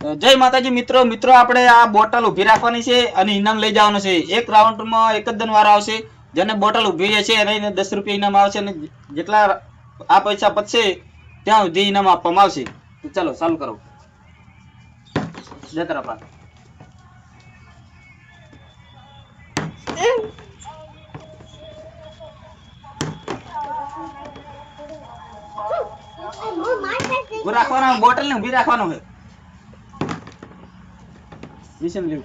જય માતાજી મિત્રો આપણે આ બોટલ ઊભી રાખવાની છે અને ઇનામ લઈ જવાનું છે. એક રાઉન્ડમાં એક જ દન વાર આવશે. જેને બોટલ ઊભી રહે છે એને 10 રૂપિયા ઇનામ આવશે અને જેટલા આ પૈસા પતશે ત્યાં સુધી ઇનામ આપવામાં આવશે. તો ચાલો ચાલુ કરો. જય તરફા ઊભી રાખવાનો, બોટલ ને ઊભી રાખવાનો છે. મિશન લીવ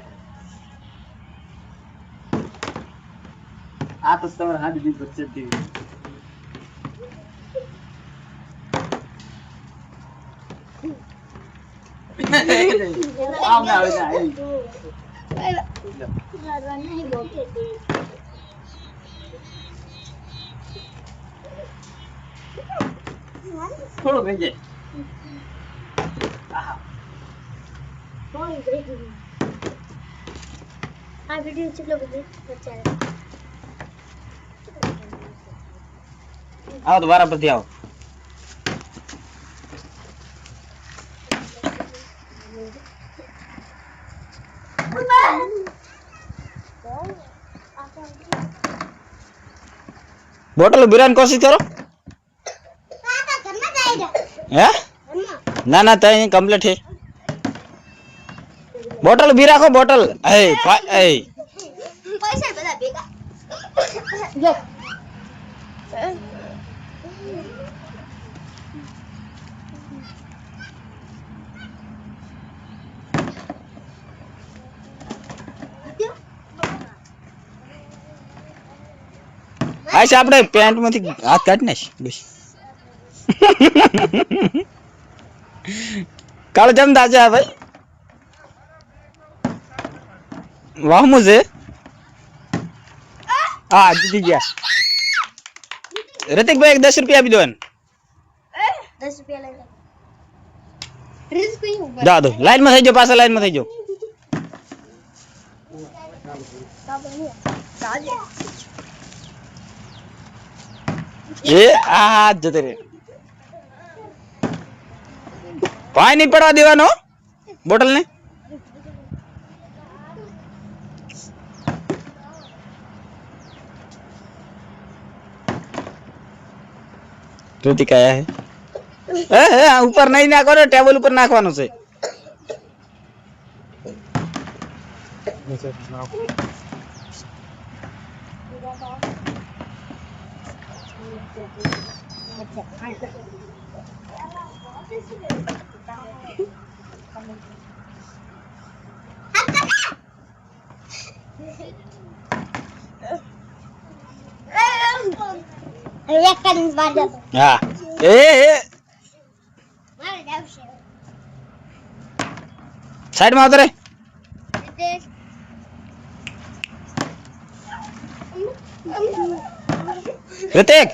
આ તો તમારે હાથ દી પર ચડતી આમ ના આવે ના થોડું ભેજે આ વીડિયો કેટલો બધો ચાલે. આવો તો વારા પરથી આવો. બોટલ બિરાન કોશિશ કરો. હે ના ના તઈ કમ્પ્લીટ છે. બોટલ ઉભી રાખો. બોટલ એ પૈસા બધા ભેગા જો આશ આપણે પેન્ટ માંથી હાથ કાઢ નાખ બસ. કાળ જમ દાજા ભાઈ વાહ મુજે હા જીતી ગયા. ऋतिक भाई 10 रुपया આપી દો. 10 रुपया લઈ લો. દા દો. લાઈન માં થઈ જાઓ, પાછા લાઈન માં થઈ જાઓ. એ આ જતે રે પાણી નહીં પડવા દેવાનો બોટલ ને. ऋतिक आया है ऊपर नहीं नाखो रे, टेबल ऊपर नाखवानो છે. હા એ સાઈડ માં આવતો રે. ऋतिक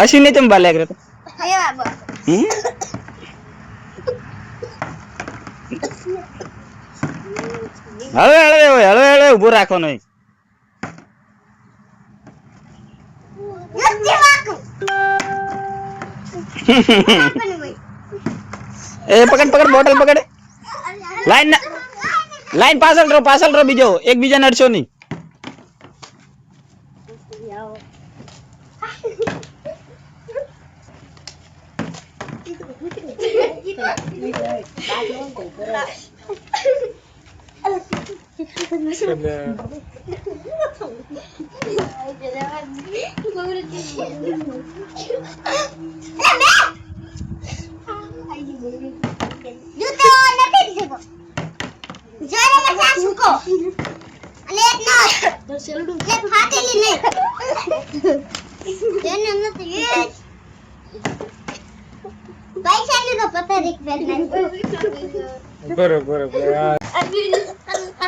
अशी नहीं तुम बाले करे तो हळवे हळवे हळवे हळवे उभो રાખો નહીં. ए पकड़ पकड़ बोतल पकड़. लाइन लाइन पासल रो बीजो एक बीजा नडशो नहीं. बरोबर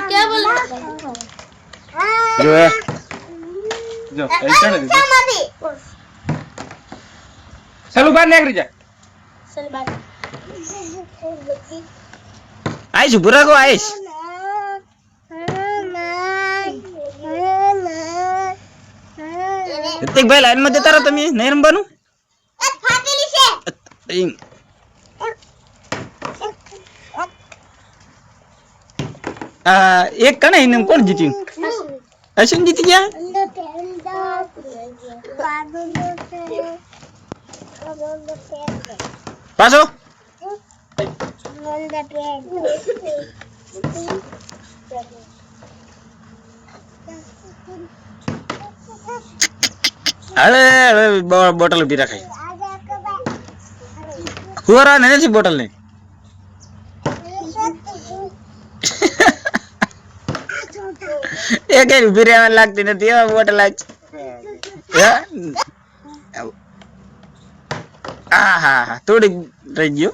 क्या बोल जो है जो ऐसा नहीं चलो बाहर निकल जा. चल बाहर આઈશ ઉભો રાખો આઈશ રિતિકભાઈ લાઈન માં જતા રહો તમે નહીં રમવાનું એક કને ઇનામ કોણ જીત્યું અશ્વિન જીતી ગયા પાછો અરે બોટલ ઉભી રાખાય હુરા ને નથી બોટલ ને એ કઈ ઉભી રહેવા લાગતી નથી એવા બોટલ હા થોડીક રહી ગયો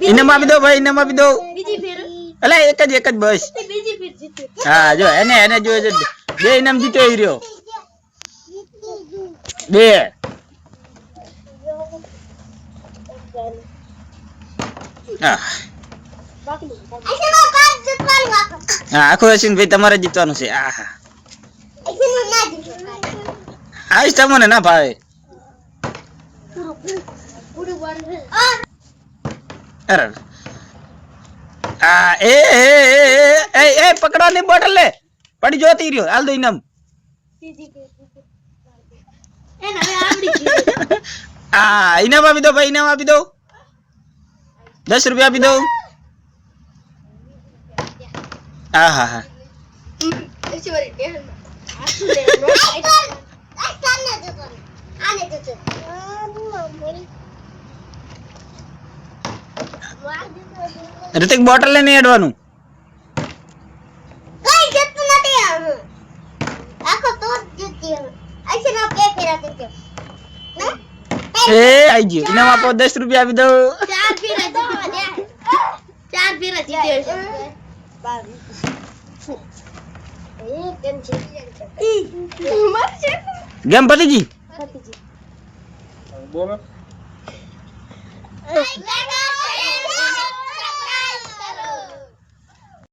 ઇનામ આપી દો ભાઈ ઇનામ આપી દો અલા એક જ બસ હા જો એને જો બે ઇનામ જીતો એ રહ્યો બે હા આખો હસીન ભાઈ તમારે જીતવાનું છે આવીશ તમને ના ભાવે અરે એ પકડવાની બોટલ લે પડી જોતી રહ્યો હાલ દો ઇનામ ઇનામ આપી દો ભાઈ ઇનામ આપી દો 10 રૂપિયા આપી દો હા ऋतिक બોટલ લઈને એડવાનું કઈ જતું નથી આખો તો જતી આશે ના પે ફેરા દેતે એ આઈ ગયો ઇનામ આપો 10 રૂપિયા આપી દો ચાર ફેરા જીતે ગેમ પતી જી બોલો